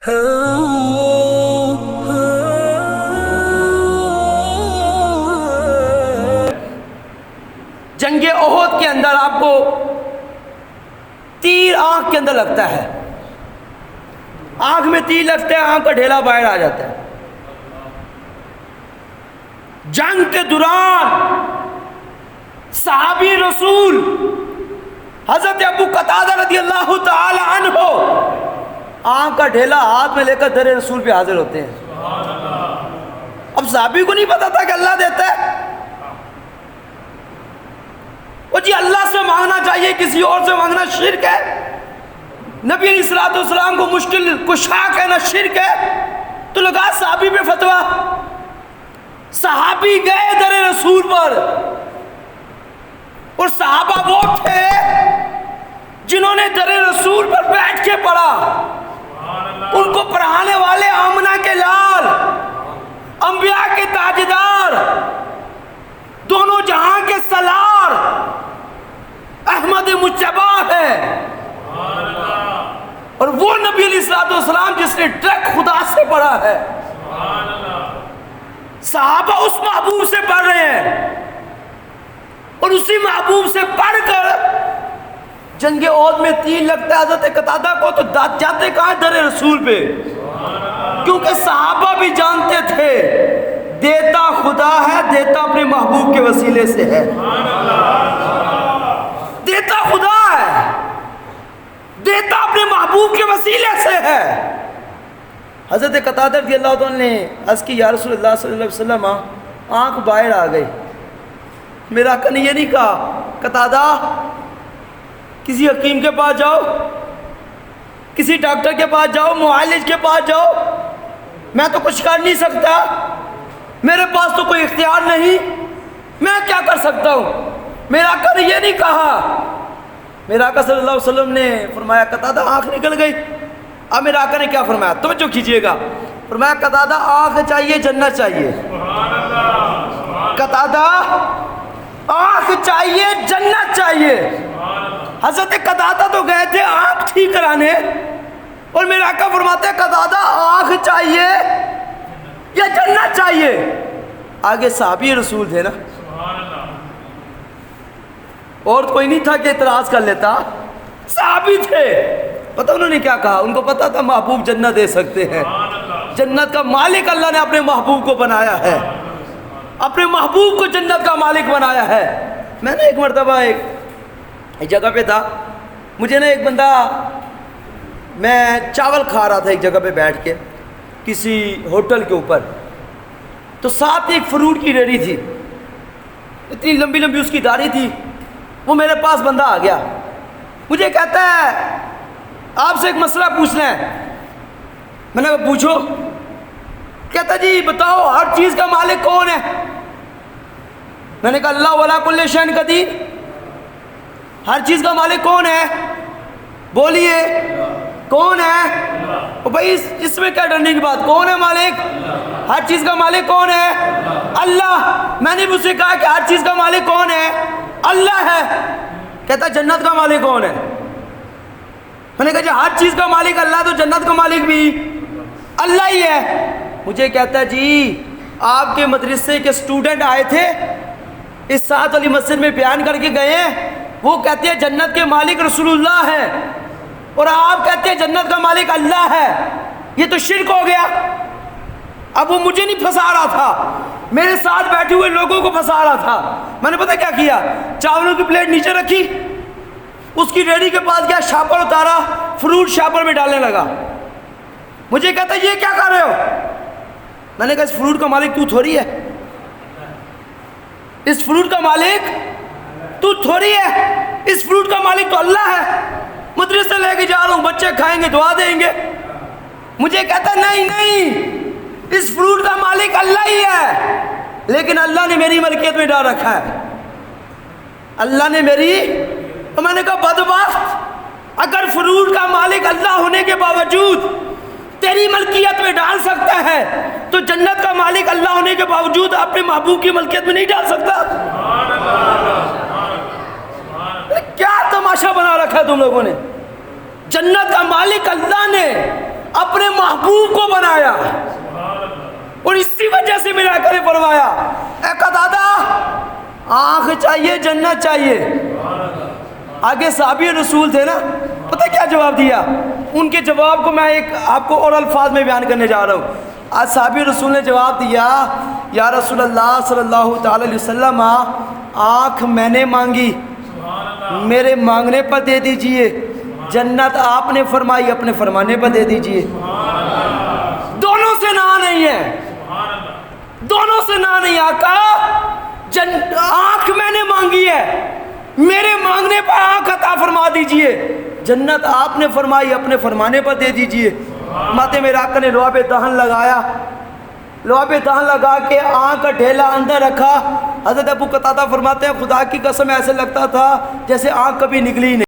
جنگ احد کے اندر آپ کو تیر آنکھ کے اندر لگتا ہے، آنکھ میں تیر لگتا ہے، آنکھ کا ڈھیلا باہر آ جاتا ہے۔ جنگ کے دوران صحابی رسول حضرت ابو قتادہ رضی اللہ تعالی عنہ آنکھ کا ڈھیلا ہاتھ میں لے کر در رسول پہ حاضر ہوتے ہیں۔ اب صحابی کو نہیں پتا تھا کہ اللہ دیتا ہے، وہ جی اللہ سے مانگنا چاہیے، کسی اور سے مانگنا شرک ہے، نبی علیہ السلام کو مشکل کشا کہنا شرک ہے، تو لگا صحابی پہ فتویٰ۔ صحابی گئے در رسول پر، اور صحابہ وہ تھے جنہوں نے در رسول پر بیٹھ کے پڑھا، ان کو پڑھانے والے آمنہ کے لال، انبیاء کے تاجدار، دونوں جہاں کے سالار احمد مجتبی ہے، اور وہ نبی علیہ السلام جس نے ڈائریکٹ خدا سے پڑھا ہے۔ صحابہ اس محبوب سے پڑھ رہے ہیں، اور اسی محبوب سے پڑھ کر جنگ احد میں تیر لگتا ہے حضرت قتادہ کو، تو جاتے کہاں در رسول پہ، کیونکہ صحابہ بھی جانتے تھے دیتا خدا ہے، دیتا اپنے محبوب کے وسیلے سے ہے، دیتا خدا ہے، دیتا اپنے محبوب کے وسیلے سے ہے۔ حضرت قتادہ رضی اللہ عنہ نے عرض کی یا رسول اللہ صلی اللہ علیہ وسلم آنکھ باہر آ گئی۔ میرا آقا نے یہ نہیں کہا قتادہ کسی حکیم کے پاس جاؤ، کسی ڈاکٹر کے پاس جاؤ، معالج کے پاس جاؤ، میں تو کچھ کر نہیں سکتا، میرے پاس تو کوئی اختیار نہیں، میں کیا کر سکتا ہوں۔ میرا آقا نے یہ نہیں کہا، میرا آقا صلی اللہ علیہ وسلم نے فرمایا قتادہ آنکھ نکل گئی۔ اب میرا آقا نے کیا فرمایا، توجہ کیجئے گا، فرمایا قتادہ آنکھ چاہیے جنت چاہیے، قتادہ آنکھ چاہیے جنت چاہیے۔ حضرت قتادہ تو گئے تھے آنکھ ٹھیک کرانے، اور میرا آقا فرماتے ہیں قتادہ آنکھ چاہیے یا جنت چاہیے۔ آگے صحابی رسول تھے نا، اور کوئی نہیں تھا کہ اعتراض کر لیتا، صحابی تھے۔ پتہ انہوں نے کیا کہا، ان کو پتا تھا محبوب جنت دے سکتے ہیں، جنت کا مالک اللہ نے اپنے محبوب کو بنایا ہے، اپنے محبوب کو جنت کا مالک بنایا ہے۔ میں نے ایک مرتبہ ایک جگہ پہ تھا، مجھے نا ایک بندہ، میں چاول کھا رہا تھا ایک جگہ پہ بیٹھ کے کسی ہوٹل کے اوپر، تو ساتھ ایک فروٹ کی ریڑھی تھی، اتنی لمبی لمبی اس کی داڑھی تھی۔ وہ میرے پاس بندہ آ گیا، مجھے کہتا ہے آپ سے ایک مسئلہ پوچھنا ہے۔ میں نے کہا پوچھو۔ کہتا جی بتاؤ ہر چیز کا مالک کون ہے؟ میں نے کہا اللہ ولا کل شیء قدیر، ہر چیز کا مالک کون ہے؟ بولیے کون ہے؟ او بھائی اس میں کیا ڈرنے کی بات، کون ہے مالک؟ ہر چیز کا مالک کون ہے؟ اللہ۔ میں نے بھی اسے کہا کہ ہر چیز کا مالک کون ہے؟ اللہ ہے۔ کہتا جنت کا مالک کون ہے؟ میں نے کہا جی ہر چیز کا مالک اللہ، تو جنت کا مالک بھی اللہ ہی ہے۔ مجھے کہتا ہے جی آپ کے مدرسے کے سٹوڈنٹ آئے تھے، اس ساتھ علی مسجد میں بیان کر کے گئے ہیں، وہ کہتے ہیں جنت کے مالک رسول اللہ ہے، اور آپ کہتے ہیں جنت کا مالک اللہ ہے، یہ تو شرک ہو گیا۔ اب وہ مجھے نہیں پھنسا رہا تھا، میرے ساتھ بیٹھے ہوئے لوگوں کو پھنسا رہا تھا۔ میں نے پتہ کیا کیا، چاولوں کی پلیٹ نیچے رکھی، اس کی ریڑھی کے پاس گیا، شاپر اتارا، فروٹ شاپر میں ڈالنے لگا۔ مجھے کہتا ہے یہ کیا کر رہے ہو؟ میں نے کہا اس فروٹ کا مالک تو تھوڑی ہے، اس فروٹ کا مالک تو تھوڑی ہے، اس فروٹ کا مالک تو اللہ ہے۔ مدرسے لے کے جا رہا ہوں، بچے کھائیں گے دعا دیں گے۔ مجھے کہتا نہیں نہیں، اس فروٹ کا مالک اللہ ہی ہے، لیکن اللہ نے میری ملکیت میں ڈال رکھا ہے، اللہ نے میری۔ تو میں نے کہا بدبخت، اگر فروٹ کا مالک اللہ ہونے کے باوجود تیری ملکیت میں ڈال سکتا ہے، تو جنت کا مالک اللہ ہونے کے باوجود اپنے محبوب کی ملکیت میں نہیں ڈال سکتا؟ کیا تماشا بنا رکھا ہے تم لوگوں نے؟ جنت کا مالک اللہ نے اپنے محبوب محبوب کو بنایا اور اسی وجہ سے ملا کر فرمایا اے قتادہ آنکھ چاہیے جنت چاہیے. آگے صحابی رسول تھے نا, پتہ کیا جواب دیا ان کے جواب کو میں ایک آپ کو اور الفاظ میں بیان کرنے جا رہا ہوں. آج صحابی رسول نے جواب دیا یا رسول اللہ صلی اللہ تعالی علیہ وسلم آنکھ میں نے مانگی میرے مانگنے پر دے دیجئے, جنت آپ نے فرمائی اپنے فرمانے پر دے دیجئے. دونوں سے نہ نہیں ہے, دونوں سے نہ نہیں. آقا آنکھ میں نے مانگی ہے میرے مانگنے پر آنکھ عطا فرما دیجئے, جنت آپ نے فرمائی اپنے فرمانے پر دے دیجئے. ماتے میرے آقا نے لوہا پہ دہن لگایا, لوہا پہ دہن لگا کے آنکھ کا ڈھیلا اندر رکھا. حضرت ابو قتادہ فرماتے ہیں خدا کی قسم ایسے لگتا تھا جیسے آنکھ کبھی نکلی نہیں.